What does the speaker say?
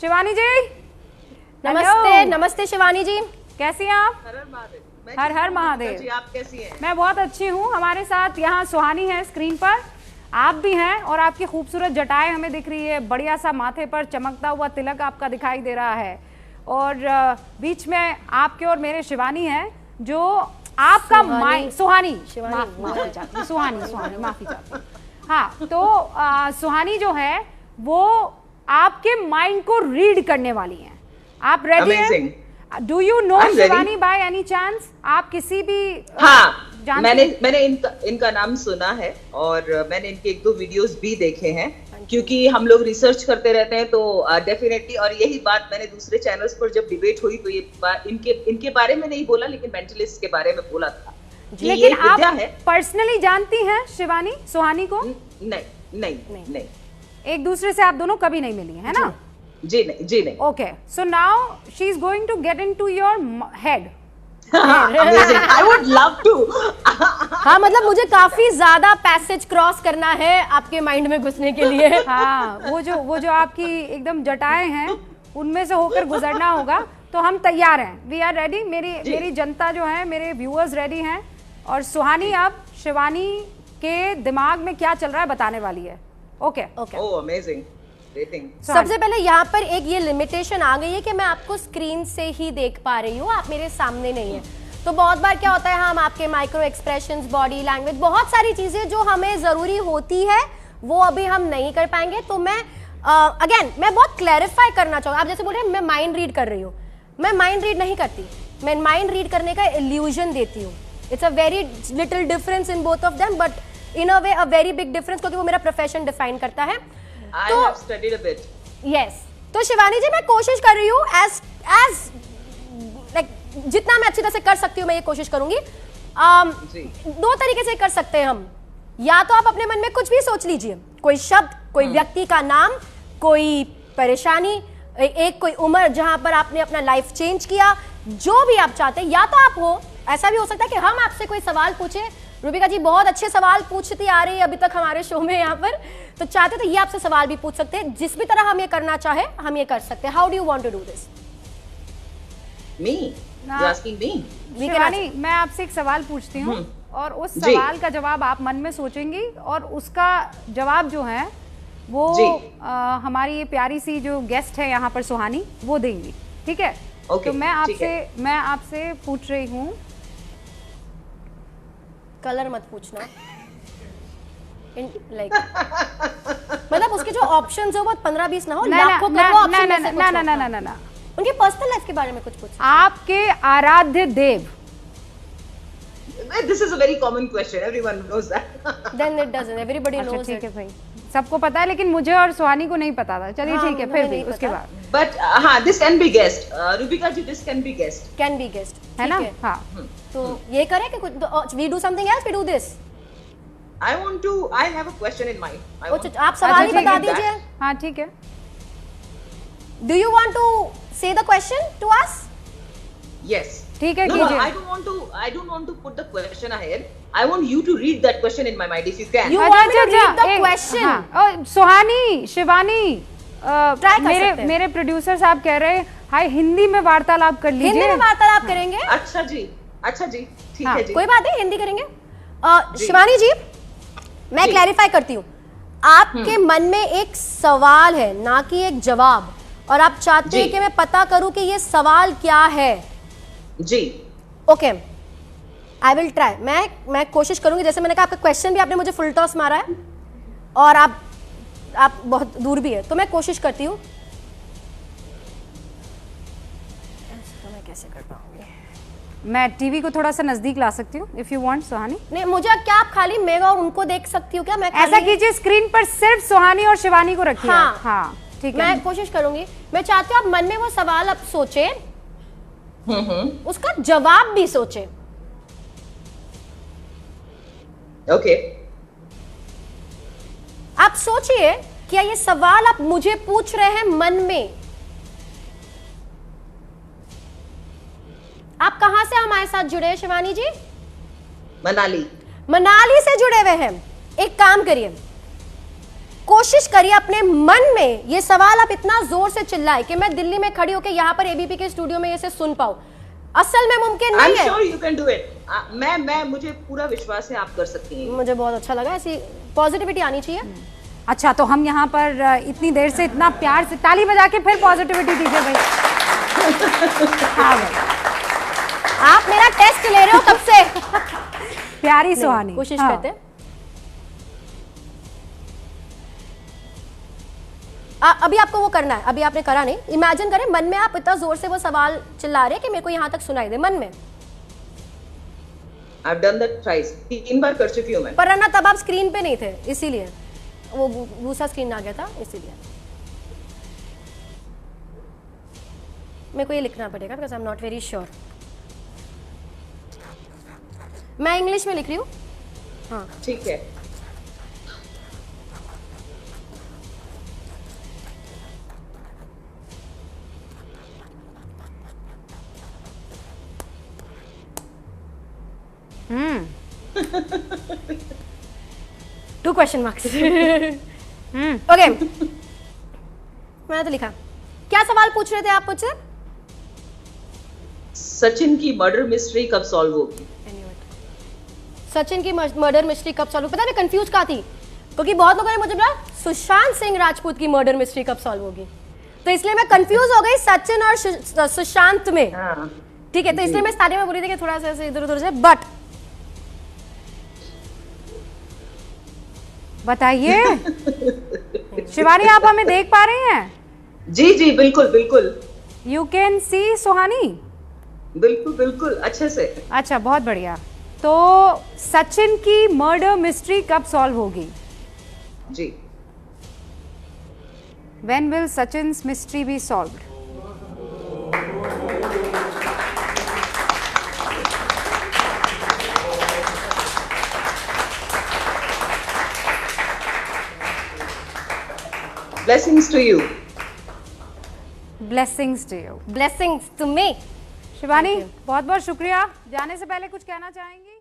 शिवानी जी नमस्ते। नमस्ते शिवानी जी, कैसी हैं आप? हर हर महादेव जी, आप कैसी हैं? मैं बहुत अच्छी हूँ। हमारे साथ यहाँ सुहानी है स्क्रीन पर, आप भी हैं और आपकी खूबसूरत जटाएं हमें दिख रही है, बढ़िया सा माथे पर चमकता हुआ तिलक आपका दिखाई दे रहा है और बीच में आपके और मेरे शिवानी है जो आपका माइंड सुहानी माफी चाहती। हाँ, तो सुहानी जो है वो आपके माइंड को रीड करने वाली हैं। आप रेडी हैं? Do you know Shivani by any chance? आप किसी भी मैंने इनका नाम सुना है और मैंने इनके 1-2 वीडियोस भी देखे हैं क्योंकि हम लोग रिसर्च करते रहते हैं, तो डेफिनेटली। और यही बात मैंने दूसरे चैनल्स पर जब डिबेट हुई तो ये बात इनके बारे में नहीं बोला, लेकिन मेंटलिस्ट के बारे में बोला था। लेकिन आप पर्सनली जानती हैं शिवानी सुहानी को? नहीं। एक दूसरे से आप दोनों कभी नहीं मिली है ना? जी नहीं। Okay, so now she is going to get into your head. I would love to. हाँ, मतलब मुझे काफी ज्यादा पैसेज क्रॉस करना है आपके माइंड में घुसने के लिए। हाँ, वो जो आपकी एकदम जटाएं हैं उनमें से होकर गुजरना होगा, तो हम तैयार हैं। We are ready. मेरी जनता जो है, मेरे व्यूअर्स रेडी हैं और सुहानी अब शिवानी के दिमाग में क्या चल रहा है बताने वाली है। ओके। ओह अमेजिंग। सबसे पहले यहाँ पर एक ये लिमिटेशन आ गई है कि मैं आपको स्क्रीन से ही देख पा रही हूँ, आप मेरे सामने नहीं है। तो बहुत बार क्या होता है, हम आपके माइक्रो एक्सप्रेशंस, बॉडी लैंग्वेज, बहुत सारी चीजें जो हमें जरूरी होती है वो अभी हम नहीं कर पाएंगे। तो मैं अगेन मैं बहुत क्लैरिफाई करना चाहूँगा। आप जैसे बोल रहे हैं मैं माइंड रीड कर रही हूँ, मैं माइंड रीड नहीं करती, मैं माइंड रीड करने का इल्यूजन देती हूँ। It's a very little difference in both of them, but in a way a very big difference, क्योंकि वो मेरा प्रोफेशन डिफाइन करता है। I have studied a bit. Yes. तो शिवानी जी, मैं कोशिश कर रही हूँ as like जितना मैं अच्छी तरह से कर सकती हूँ मैं ये कोशिश करूंगी। 2 तरीके से कर सकते हैं हम। या तो आप अपने मन में कुछ भी सोच लीजिए, कोई शब्द, कोई व्यक्ति का नाम, कोई परेशानी, एक कोई उम्र जहां पर आपने अपना लाइफ चेंज किया, जो भी आप चाहते हैं। या तो आप हो, ऐसा भी हो सकता है कि हम आपसे कोई सवाल पूछे। रूबिका जी बहुत अच्छे सवाल पूछती आ रही है अभी तक हमारे शो में यहाँ पर, तो चाहते तो ये आपसे सवाल भी पूछ सकते हैं। जिस भी तरह हम ये करना चाहे हम ये कर सकते हैं। How do you want to do this? Me? You asking me? Shivani, मैं आपसे एक सवाल पूछती हूँ और उस सवाल का जवाब आप मन में सोचेंगी और उसका जवाब जो है वो हमारी ये प्यारी सी जो गेस्ट है यहाँ पर सुहानी वो देंगी, ठीक है? तो मैं आपसे पूछ रही हूँ। कलर मत पूछना, लाइक मतलब उसके जो ऑप्शंस हो वो 15-20 ना हो, लाखों करोड़ों ऑप्शन में से कुछ हो। ना उनकी पर्सनल लाइफ के बारे में कुछ पूछ। आपके आराध्य देव। This is a very common question. Everyone knows that. Then it doesn't. Everybody knows. ठीक है भाई, सबको पता है, लेकिन मुझे और सुहानी को नहीं पता था। चलिए ठीक है, फिर भी उसके बाद। But हाँ, this can be guessed. Rubika ji, this can be guessed. Can be guessed. है ना? हाँ। तो ये करें कि कुछ we do something else, we do this. I have a question in mind. आप सवाल ही बता दीजिए। हाँ ठीक है। Do you want to say the question to us? Yes. ठीक है, कीजिए। I don't want to put the question ahead. I want you to read that question in my mind if you can. You want me to read the question? सुहानी, शिवानी, मेरे producer साहब कह रहे हैं हाय हिंदी में वार्तालाप कर लीजिए। हिंदी में वार्तालाप करेंगे? अच्छा जी, ठीक है जी। कोई बात नहीं, हिंदी करेंगे। शिवानी जी, मैं क्लैरिफाई करती हूँ। आपके मन में एक सवाल है, ना कि एक जवाब, और आप चाहते हैं कि मैं पता करूं कि ये सवाल क्या है। जी। Okay, I will try. मैं कोशिश करूंगी। जैसे मैंने कहा, आपका क्वेश्चन भी आपने मुझे फुल टॉस मारा है और आप बहुत दूर भी है, तो मैं कोशिश करती हूँ। मैं कैसे कर पाऊंगी? मैं टीवी को थोड़ा सा नजदीक ला सकती हूँ इफ यू वांट सुहानी। नहीं, मुझे क्या आप खाली मेगा और उनको देख सकती हूँ क्या? मैं ऐसा कीजिए, स्क्रीन पर सिर्फ सुहानी और शिवानी को रखिए। हाँ, ठीक है, मैं कोशिश करूंगी। मैं चाहती हूँ आप मन में वो सवाल आप सोचे, उसका जवाब भी सोचे। ओके। आप सोचिए, क्या ये सवाल आप मुझे पूछ रहे हैं मन में? आप कहां से हमारे साथ जुड़े हैं शिवानी जी? मनाली। मनाली से जुड़े हुए हैं। एक काम करिए, कोशिश करिए अपने मन में ये सवाल आप इतना जोर से चिल्लाए कि मैं दिल्ली में खड़ी होकर यहाँ पर एबीपी के स्टूडियो में इसे सुन पाऊं। असल में मुमकिन नहीं है। I'm sure you can do it. मैं मुझे पूरा विश्वास है आप कर सकती हैं। मुझे बहुत अच्छा लगा, ऐसी पॉजिटिविटी आनी चाहिए। अच्छा, तो हम यहाँ पर इतनी देर से इतना प्यार से ताली बजा के फिर पॉजिटिविटी दीजिए भाई। हाँ भाई, आप मेरा टेस्ट ले रहे हो तब से। प्यारी सुहानी, कोशिश हाँ। करते हैं। अभी आपको वो करना है, अभी आपने करा नहीं। इमेजिन करें मन में आप इतना जोर से वो सवाल चिल्ला रहे हैं कि मेरे को यहाँ तक सुनाई दे मन में। I've done that twice. 3 बार कर चुकी हूँ मैं। पर अन्ना तब आप स्क्रीन पे नहीं थे, इसीलिए वो दूसरा स्क्रीन आ गया था, इसीलिए मेरे को ये लिखना पड़ेगा because I am not very sure. मैं इंग्लिश में लिख रही हूँ। हाँ ठीक है। To question marks. ओके, मैंने तो लिखा। क्या सवाल पूछ रहे थे आप मुझसे? सचिन की मर्डर मिस्ट्री कब सॉल्व होगी? सचिन की मर्डर मिस्ट्री कब सॉल्व? पता है मैं कंफ्यूज कहाँ थी, क्योंकि बहुत लोगों ने मुझे बोला सुशांत सिंह राजपूत की मर्डर मिस्ट्री कब सॉल्व होगी, तो इसलिए मैं कंफ्यूज हो गई सचिन और सुशांत में। ठीक है, तो इसलिए मैं स्टार्टिंग में बोली थी कि थोड़ा सा ऐसे इधर उधर से। बट बताइए शिवानी, आप हमें देख पा रही हैं? जी जी बिल्कुल बिल्कुल। यू कैन सी सुहानी? बिल्कुल बिल्कुल अच्छे से। अच्छा, बहुत बढ़िया। तो सचिन की मर्डर मिस्ट्री कब सॉल्व होगी? जी। When will Sachin's mystery be solved? Blessings to you. Blessings to you. Blessings to me. Shivani, बहुत बहुत शुक्रिया। जाने से पहले कुछ कहना चाहेंगी?